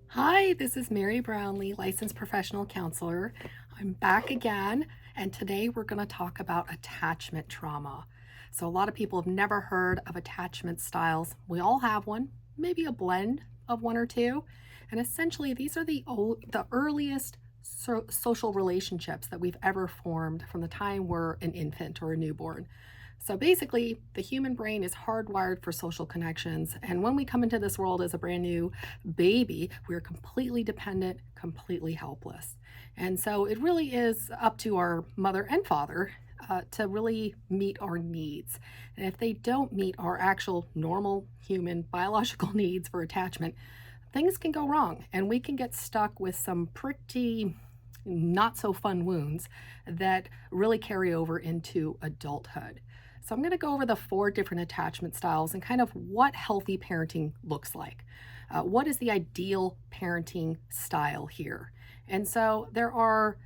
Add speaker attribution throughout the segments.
Speaker 1: Hi, this is Mary Brownlee, licensed professional counselor. I'm back again, and today we're going to talk about attachment trauma. So, a lot of people have never heard of attachment styles. We all have one, maybe a blend of one or two. And essentially, these are the earliest social relationships that we've ever formed from the time we're an infant or a newborn. So basically, the human brain is hardwired for social connections. And when we come into this world as a brand new baby, we're completely dependent, completely helpless. And so it really is up to our mother and father to really meet our needs. And if they don't meet our actual normal human biological needs for attachment, things can go wrong and we can get stuck with some pretty not so fun wounds that really carry over into adulthood. So, I'm going to go over the four different attachment styles and kind of what healthy parenting looks like. What is the ideal parenting style here? And so, there are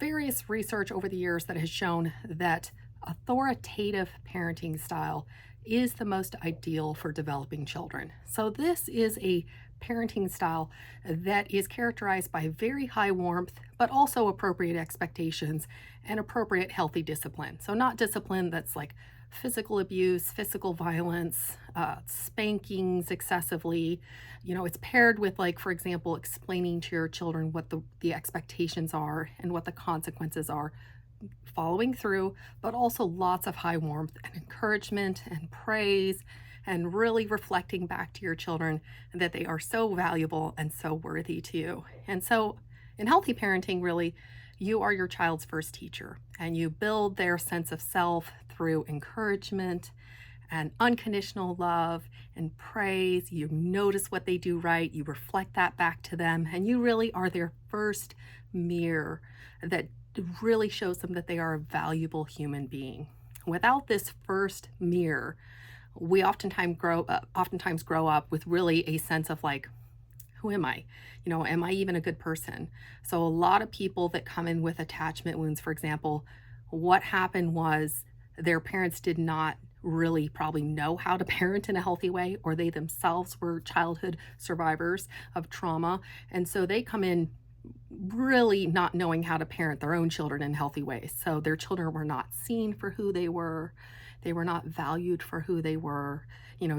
Speaker 1: various research over the years that has shown that authoritative parenting style is the most ideal for developing children. So, this is a parenting style that is characterized by very high warmth, but also appropriate expectations and appropriate healthy discipline. So, not discipline that's like physical abuse, physical violence, spankings excessively. It's paired with, like, for example, explaining to your children what the expectations are and what the consequences are, following through, but also lots of high warmth and encouragement and praise and really reflecting back to your children that they are so valuable and so worthy to you. And so, in healthy parenting, really, you are your child's first teacher and you build their sense of self through encouragement and unconditional love and praise. You notice what they do right, you reflect that back to them, and you really are their first mirror that really shows them that they are a valuable human being. Without this first mirror, we oftentimes grow up with really a sense of like, who am I? Am I even a good person? So a lot of people that come in with attachment wounds, for example, what happened was their parents did not really probably know how to parent in a healthy way, or they themselves were childhood survivors of trauma. And so they come in really not knowing how to parent their own children in healthy ways. So their children were not seen for who they were. They were not valued for who they were.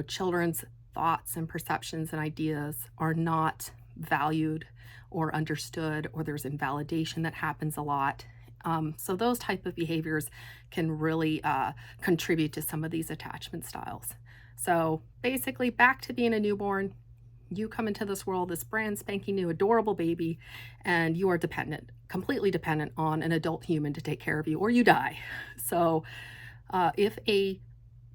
Speaker 1: Children's thoughts and perceptions and ideas are not valued or understood, or there's invalidation that happens a lot. So those type of behaviors can really contribute to some of these attachment styles. So basically, back to being a newborn, you come into this world, this brand spanking new, adorable baby, and you are dependent, completely dependent on an adult human to take care of you, or you die. So, if a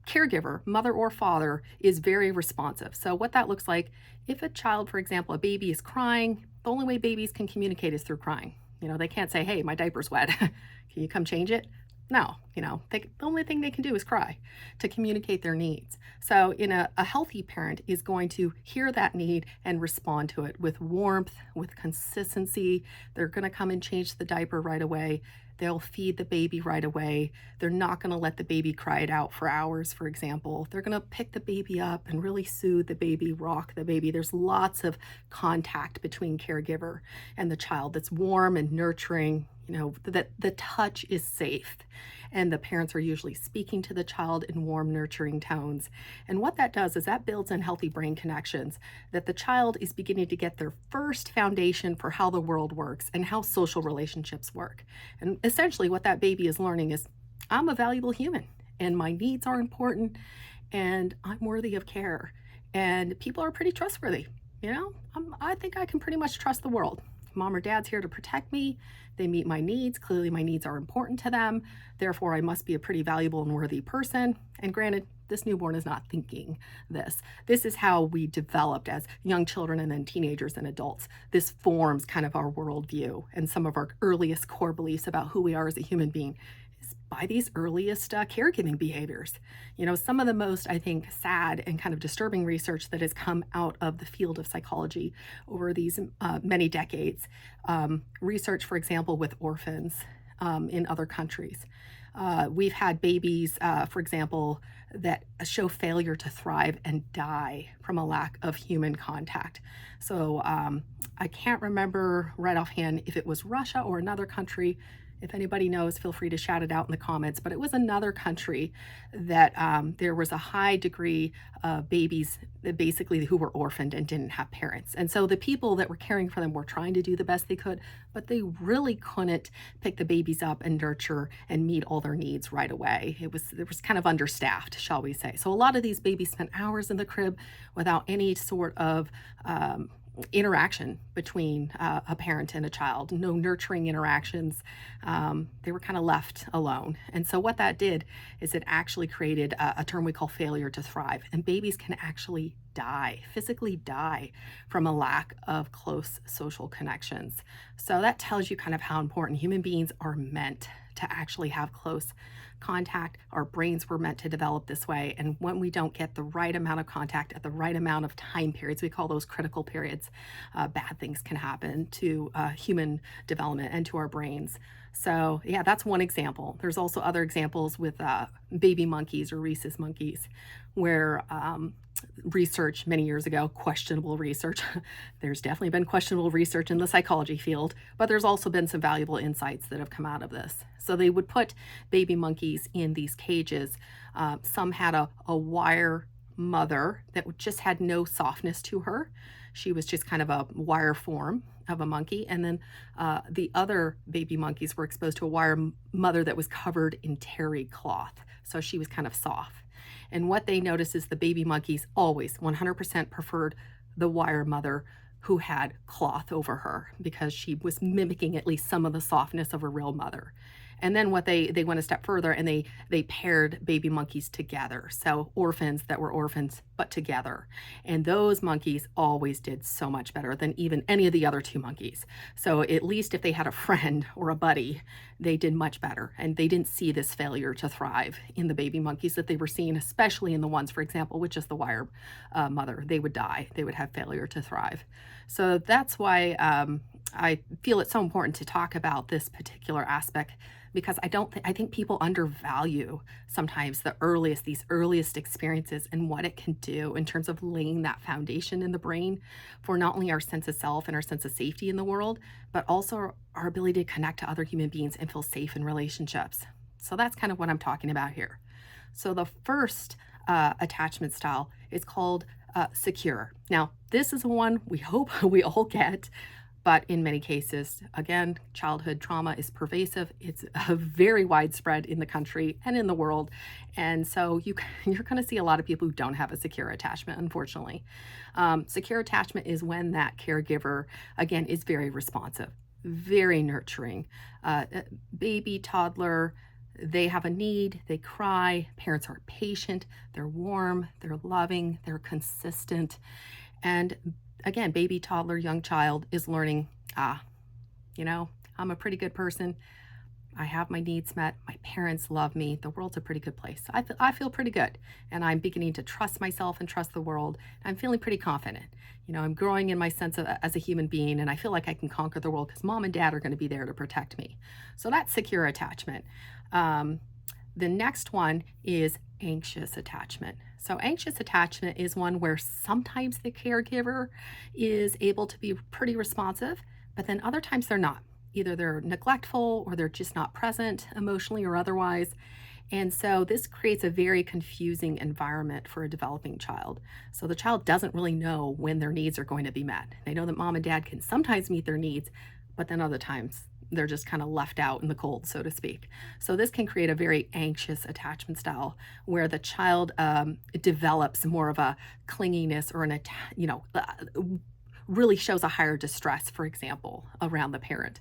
Speaker 1: caregiver, mother or father, is very responsive. So, what that looks like, if a child, for example, a baby is crying, the only way babies can communicate is through crying. They can't say, hey, my diaper's wet. Can you come change it? No, the only thing they can do is cry to communicate their needs. So, a healthy parent is going to hear that need and respond to it with warmth, with consistency. They're going to come and change the diaper right away. They'll feed the baby right away. They're not going to let the baby cry it out for hours, for example. They're going to pick the baby up and really soothe the baby, rock the baby. There's lots of contact between caregiver and the child that's warm and nurturing, that the touch is safe. And the parents are usually speaking to the child in warm, nurturing tones. And what that does is that builds in healthy brain connections, that the child is beginning to get their first foundation for how the world works and how social relationships work. And essentially, what that baby is learning is, I'm a valuable human and my needs are important and I'm worthy of care. And people are pretty trustworthy. I think I can pretty much trust the world. Mom or dad's here to protect me. They meet my needs. Clearly, my needs are important to them. Therefore, I must be a pretty valuable and worthy person. And granted, this newborn is not thinking this. This is how we developed as young children and then teenagers and adults. This forms kind of our worldview and some of our earliest core beliefs about who we are as a human being is by these earliest caregiving behaviors. Some of the most, I think, sad and kind of disturbing research that has come out of the field of psychology over these many decades. Research, for example, with orphans in other countries. We've had babies, for example, that show failure to thrive and die from a lack of human contact. So I can't remember right offhand if it was Russia or another country. If anybody knows, feel free to shout it out in the comments. But it was another country that there was a high degree of babies basically who were orphaned and didn't have parents. And so the people that were caring for them were trying to do the best they could, but they really couldn't pick the babies up and nurture and meet all their needs right away. It was kind of understaffed, shall we say. So a lot of these babies spent hours in the crib without any sort of interaction between a parent and a child, no nurturing interactions. They were kind of left alone. And so, what that did is it actually created a term we call failure to thrive. And babies can actually die, physically die from a lack of close social connections. So, that tells you kind of how important human beings are meant to actually have close contact. Our brains were meant to develop this way. And when we don't get the right amount of contact at the right amount of time periods, we call those critical periods, bad things can happen to human development and to our brains. So, yeah, that's one example. There's also other examples with baby monkeys or rhesus monkeys, where research many years ago, questionable research. There's definitely been questionable research in the psychology field, but there's also been some valuable insights that have come out of this. So they would put baby monkeys in these cages. Some had a wire mother that just had no softness to her. She was just kind of a wire form of a monkey. And then the other baby monkeys were exposed to a wire mother that was covered in terry cloth. So she was kind of soft. And what they noticed is the baby monkeys always 100% preferred the wire mother who had cloth over her because she was mimicking at least some of the softness of a real mother. And then what they went a step further and they paired baby monkeys together. So orphans that were orphans but together. And those monkeys always did so much better than even any of the other two monkeys. So at least if they had a friend or a buddy, they did much better. And they didn't see this failure to thrive in the baby monkeys that they were seeing, especially in the ones, for example, with just the wire mother. They would die. They would have failure to thrive. So that's why I feel it's so important to talk about this particular aspect, because I think people undervalue sometimes these earliest experiences and what it can do in terms of laying that foundation in the brain for not only our sense of self and our sense of safety in the world, but also our ability to connect to other human beings and feel safe in relationships. So that's kind of what I'm talking about here. So the first attachment style is called secure. Now, this is one we hope we all get. But in many cases, again, childhood trauma is pervasive. It's very widespread in the country and in the world. And so you're going to see a lot of people who don't have a secure attachment, unfortunately. Secure attachment is when that caregiver, again, is very responsive, very nurturing. Baby, toddler, they have a need, they cry, parents are patient, they're warm, they're loving, they're consistent. And again, baby, toddler, young child is learning, I'm a pretty good person. I have my needs met. My parents love me. The world's a pretty good place. I feel pretty good. And I'm beginning to trust myself and trust the world. I'm feeling pretty confident. I'm growing in my sense of as a human being, and I feel like I can conquer the world because mom and dad are going to be there to protect me. So that's secure attachment. The next one is anxious attachment. So anxious attachment is one where sometimes the caregiver is able to be pretty responsive, but then other times they're not. Either they're neglectful or they're just not present emotionally or otherwise. And so this creates a very confusing environment for a developing child. So the child doesn't really know when their needs are going to be met. They know that mom and dad can sometimes meet their needs, but then other times they're just kind of left out in the cold, so to speak. So this can create a very anxious attachment style where the child develops more of a clinginess or really shows a higher distress, for example, around the parent.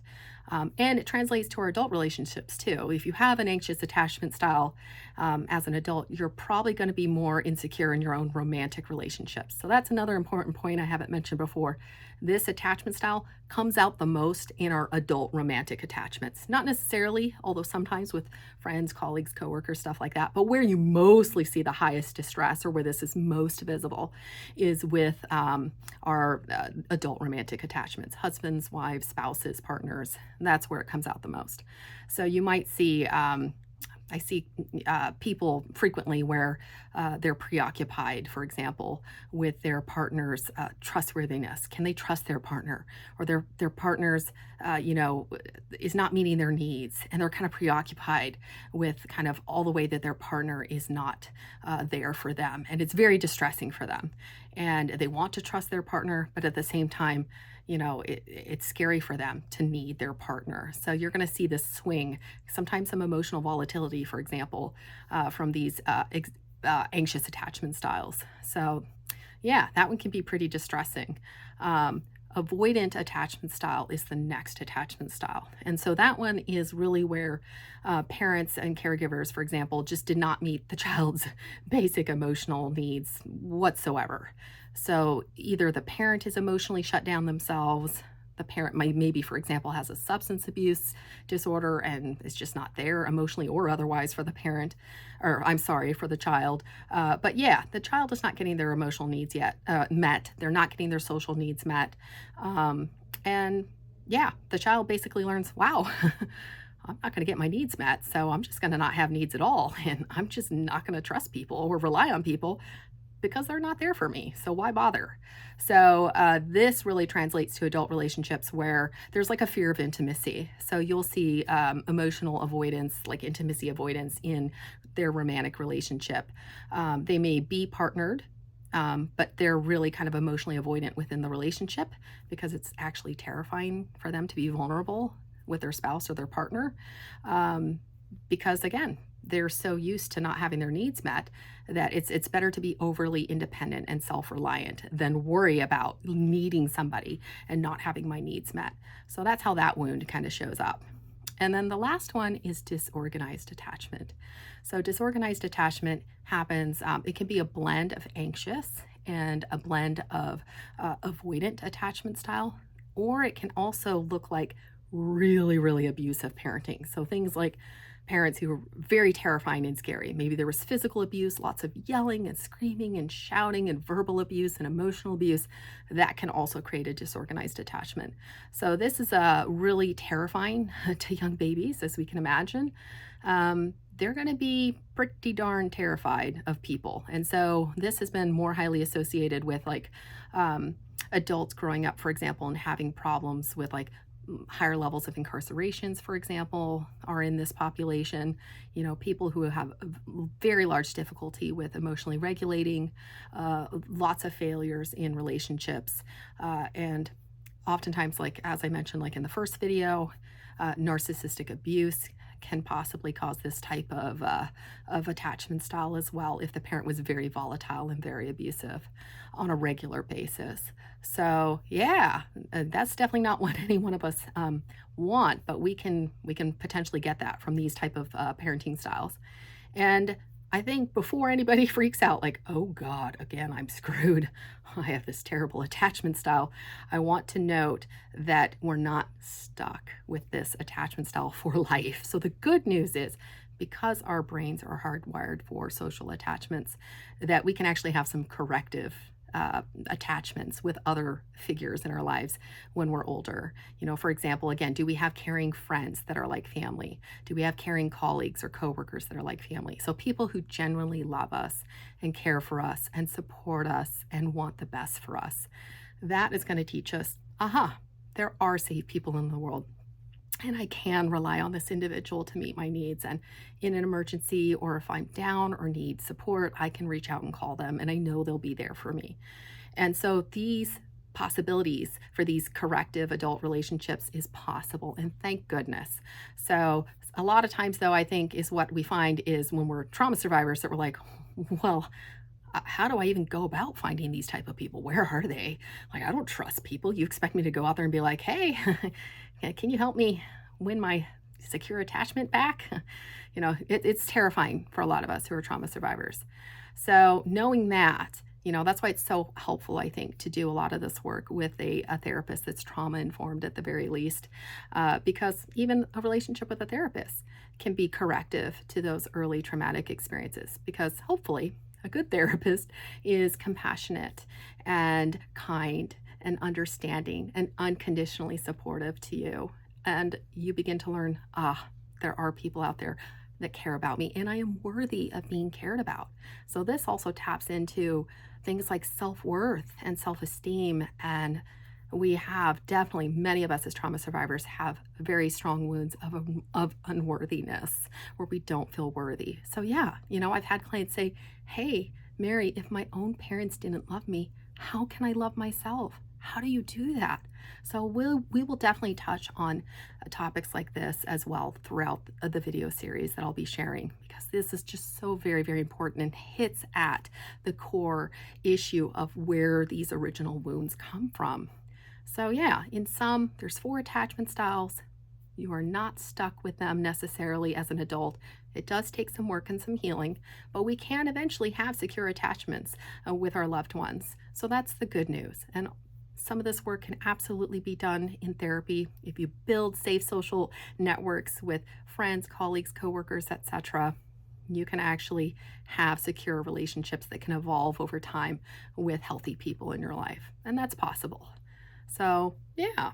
Speaker 1: And it translates to our adult relationships too. If you have an anxious attachment style as an adult, you're probably going to be more insecure in your own romantic relationships. So that's another important point I haven't mentioned before. This attachment style comes out the most in our adult romantic attachments. Not necessarily, although sometimes with friends, colleagues, coworkers, stuff like that. But where you mostly see the highest distress or where this is most visible is with our adult romantic attachments, husbands, wives, spouses, partners. That's where it comes out the most. So you might see, I see people frequently where they're preoccupied, for example, with their partner's trustworthiness. Can they trust their partner? Or their partner's, is not meeting their needs, and they're kind of preoccupied with kind of all the way that their partner is not there for them, and it's very distressing for them. And they want to trust their partner, but at the same time, it's scary for them to need their partner. So you're going to see this swing, sometimes some emotional volatility, for example, from these anxious attachment styles. So, yeah, that one can be pretty distressing. Avoidant attachment style is the next attachment style. And so that one is really where parents and caregivers, for example, just did not meet the child's basic emotional needs whatsoever. So either the parent is emotionally shut down themselves, the parent maybe, for example, has a substance abuse disorder and is just not there emotionally or otherwise for the parent, or I'm sorry, for the child. But yeah, the child is not getting their emotional needs yet met. They're not getting their social needs met. And yeah, the child basically learns, wow, I'm not going to get my needs met. So I'm just going to not have needs at all. And I'm just not going to trust people or rely on people because they're not there for me. So why bother? So this really translates to adult relationships where there's like a fear of intimacy. So you'll see emotional avoidance, like intimacy avoidance in their romantic relationship. They may be partnered, but they're really kind of emotionally avoidant within the relationship because it's actually terrifying for them to be vulnerable with their spouse or their partner. Because again, they're so used to not having their needs met that it's better to be overly independent and self-reliant than worry about needing somebody and not having my needs met. So that's how that wound kind of shows up. And then the last one is disorganized attachment. So disorganized attachment happens, it can be a blend of anxious and a blend of avoidant attachment style, or it can also look like really, really abusive parenting. So things like parents who were very terrifying and scary. Maybe there was physical abuse, lots of yelling and screaming and shouting and verbal abuse and emotional abuse. That can also create a disorganized attachment. So this is really terrifying to young babies, as we can imagine. They're going to be pretty darn terrified of people. And so this has been more highly associated with like adults growing up, for example, and having problems with like higher levels of incarcerations, for example, are in this population. People who have very large difficulty with emotionally regulating, lots of failures in relationships, and oftentimes, like as I mentioned, like in the first video, narcissistic abuse can possibly cause this type of attachment style as well if the parent was very volatile and very abusive on a regular basis. So yeah, that's definitely not what any one of us want, but we can potentially get that from these type of parenting styles. And I think before anybody freaks out, like, oh God, again, I'm screwed. I have this terrible attachment style. I want to note that we're not stuck with this attachment style for life. So the good news is, because our brains are hardwired for social attachments, that we can actually have some corrective attachments with other figures in our lives when we're older. For example, again, do we have caring friends that are like family? Do we have caring colleagues or coworkers that are like family? So people who genuinely love us and care for us and support us and want the best for us. That is going to teach us, there are safe people in the world. And I can rely on this individual to meet my needs. And in an emergency, or if I'm down or need support, I can reach out and call them, and I know they'll be there for me. And so these possibilities for these corrective adult relationships is possible, and thank goodness. So a lot of times, though, I think is what we find is when we're trauma survivors that we're like, well, how do I even go about finding these type of people? Where are they? Like, I don't trust people. You expect me to go out there and be like, hey, can you help me win my secure attachment back? It's terrifying for a lot of us who are trauma survivors. So knowing that, that's why it's so helpful, I think, to do a lot of this work with a therapist that's trauma informed at the very least, because even a relationship with a therapist can be corrective to those early traumatic experiences, because hopefully a good therapist is compassionate and kind and understanding and unconditionally supportive to you. And you begin to learn, there are people out there that care about me, and I am worthy of being cared about. So this also taps into things like self-worth and self-esteem. And we have definitely, many of us as trauma survivors have very strong wounds of unworthiness where we don't feel worthy. So yeah, I've had clients say, hey, Mary, if my own parents didn't love me, how can I love myself? How do you do that? So we will definitely touch on topics like this as well throughout the video series that I'll be sharing, because this is just so very, very important and hits at the core issue of where these original wounds come from. So yeah, in sum, there's 4 attachment styles. You are not stuck with them necessarily as an adult. It does take some work and some healing, but we can eventually have secure attachments with our loved ones. So that's the good news. And some of this work can absolutely be done in therapy if you build safe social networks with friends, colleagues, coworkers, etc. You can actually have secure relationships that can evolve over time with healthy people in your life, and that's possible. So yeah,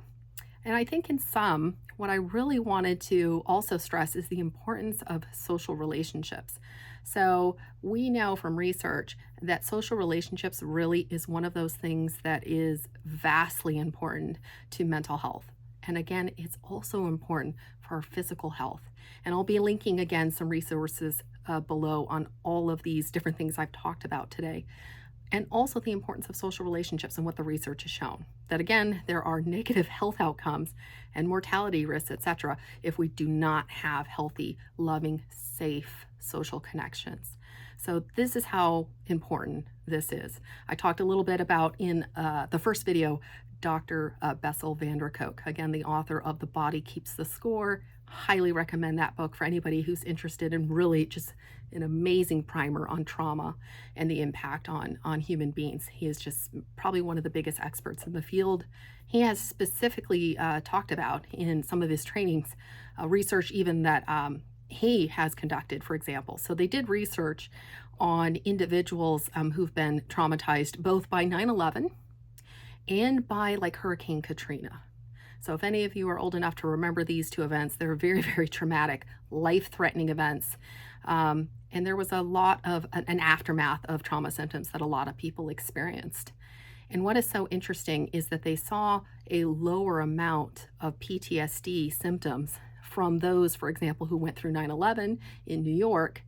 Speaker 1: and I think in sum, what I really wanted to also stress is the importance of social relationships. So we know from research that social relationships really is one of those things that is vastly important to mental health. And again, it's also important for our physical health. And I'll be linking again some resources below on all of these different things I've talked about today. And also the importance of social relationships and what the research has shown. That again, there are negative health outcomes and mortality risks, etc., if we do not have healthy, loving, safe social connections. So this is how important this is. I talked a little bit about in the first video, Dr. Bessel van der Kolk, again, the author of The Body Keeps the Score. Highly recommend that book for anybody who's interested in really just an amazing primer on trauma and the impact on human beings. He is just probably one of the biggest experts in the field. He has specifically talked about in some of his trainings, research even that he has conducted, for example. So they did research on individuals who've been traumatized both by 9/11 and by like Hurricane Katrina. So if any of you are old enough to remember these 2 events, they're very, very traumatic, life-threatening events. And there was a lot of an aftermath of trauma symptoms that a lot of people experienced. And what is so interesting is that they saw a lower amount of PTSD symptoms from those, for example, who went through 9/11 in New York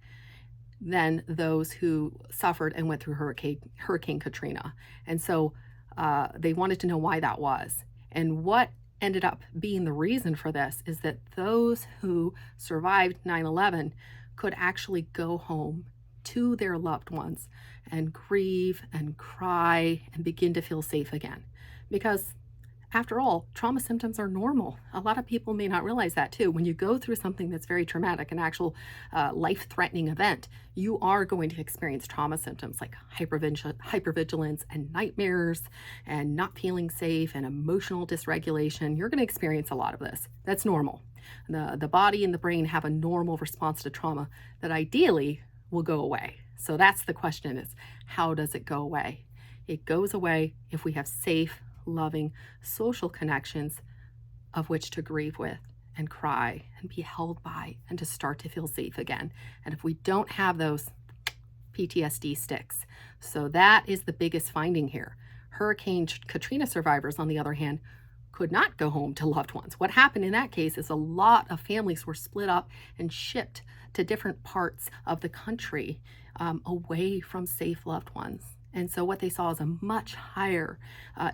Speaker 1: than those who suffered and went through Hurricane Katrina. And so they wanted to know why that was. And what ended up being the reason for this is that those who survived 9/11 could actually go home to their loved ones and grieve and cry and begin to feel safe again. Because after all, trauma symptoms are normal. A lot of people may not realize that too. When you go through something that's very traumatic, an actual life-threatening event, you are going to experience trauma symptoms like hypervigilance and nightmares and not feeling safe and emotional dysregulation. You're going to experience a lot of this. That's normal. The body and the brain have a normal response to trauma that ideally will go away. So that's the question, is how does it go away? It goes away if we have safe, loving social connections of which to grieve with and cry and be held by and to start to feel safe again. And if we don't have those, PTSD sticks. So that is the biggest finding here. Hurricane Katrina survivors, on the other hand, could not go home to loved ones. What happened in that case is a lot of families were split up and shipped to different parts of the country away from safe loved ones. And so what they saw is a much higher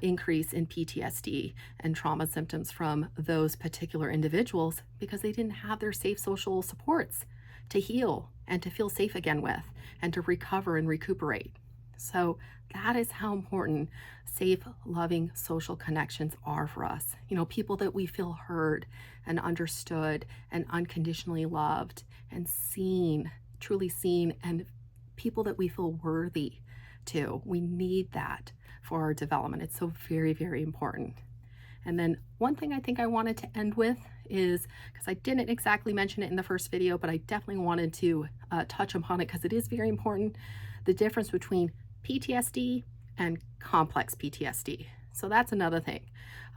Speaker 1: increase in PTSD and trauma symptoms from those particular individuals because they didn't have their safe social supports to heal and to feel safe again with and to recover and recuperate. So that is how important safe, loving social connections are for us. People that we feel heard and understood and unconditionally loved and seen, truly seen, and people that we feel worthy to. We need that for our development. It's so very, very important. And then one thing I think I wanted to end with is, because I didn't exactly mention it in the first video, but I definitely wanted to touch upon it because it is very important, the difference between PTSD and complex PTSD. So that's another thing.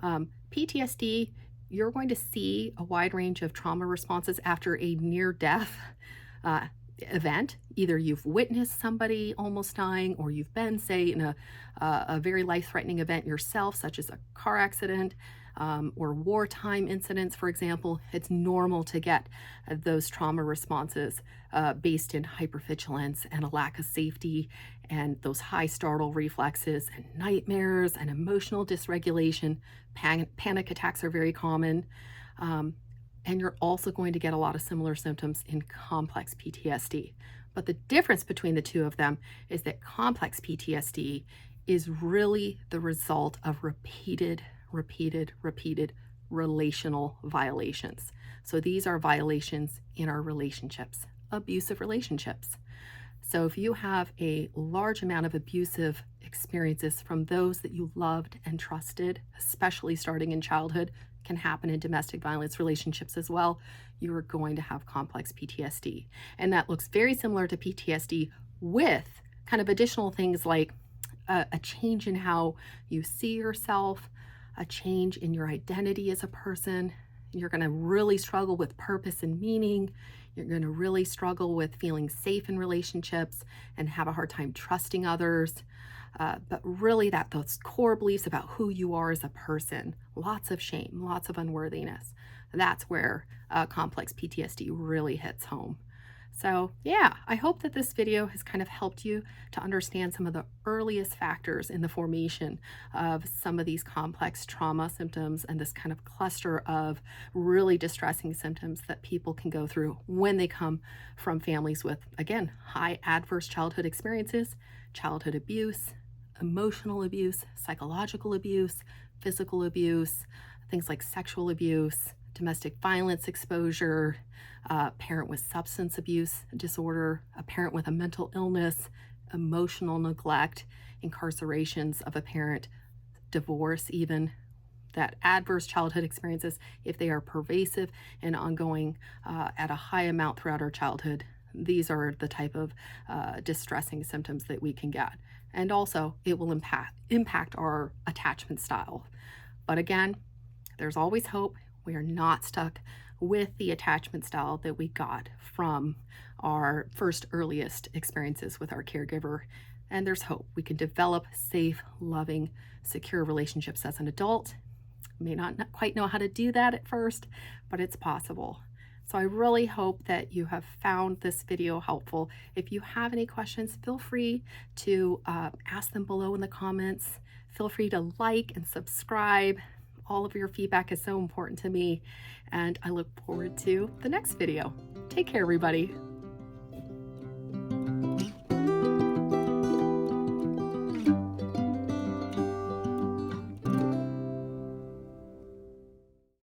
Speaker 1: PTSD, you're going to see a wide range of trauma responses after a near death uh, event. Either you've witnessed somebody almost dying, or you've been, say, in a very life-threatening event yourself, such as a car accident, or wartime incidents, for example. It's normal to get those trauma responses based in hypervigilance and a lack of safety, and those high startle reflexes and nightmares and emotional dysregulation. Panic attacks are very common. And you're also going to get a lot of similar symptoms in complex PTSD. But the difference between the two of them is that complex PTSD is really the result of repeated relational violations. So these are violations in our relationships, abusive relationships. So if you have a large amount of abusive experiences from those that you loved and trusted, especially starting in childhood, can happen in domestic violence relationships as well, you are going to have complex PTSD. And that looks very similar to PTSD, with kind of additional things like a change in how you see yourself, a change in your identity as a person. You're going to really struggle with purpose and meaning. You're going to really struggle with feeling safe in relationships and have a hard time trusting others. But really, those core beliefs about who you are as a person, lots of shame, lots of unworthiness. That's where complex PTSD really hits home. So yeah, I hope that this video has kind of helped you to understand some of the earliest factors in the formation of some of these complex trauma symptoms and this kind of cluster of really distressing symptoms that people can go through when they come from families with, again, high adverse childhood experiences, childhood abuse, emotional abuse, psychological abuse, physical abuse, things like sexual abuse, domestic violence exposure, a parent with substance abuse disorder, a parent with a mental illness, emotional neglect, incarcerations of a parent, divorce even. That adverse childhood experiences, if they are pervasive and ongoing at a high amount throughout our childhood, these are the type of distressing symptoms that we can get. And also, it will impact our attachment style. But again, there's always hope. We are not stuck with the attachment style that we got from our first earliest experiences with our caregiver. And there's hope. We can develop safe, loving, secure relationships as an adult. May not quite know how to do that at first, but it's possible. So I really hope that you have found this video helpful. If you have any questions, feel free to ask them below in the comments. Feel free to like and subscribe. All of your feedback is so important to me, and I look forward to the next video. Take care, everybody.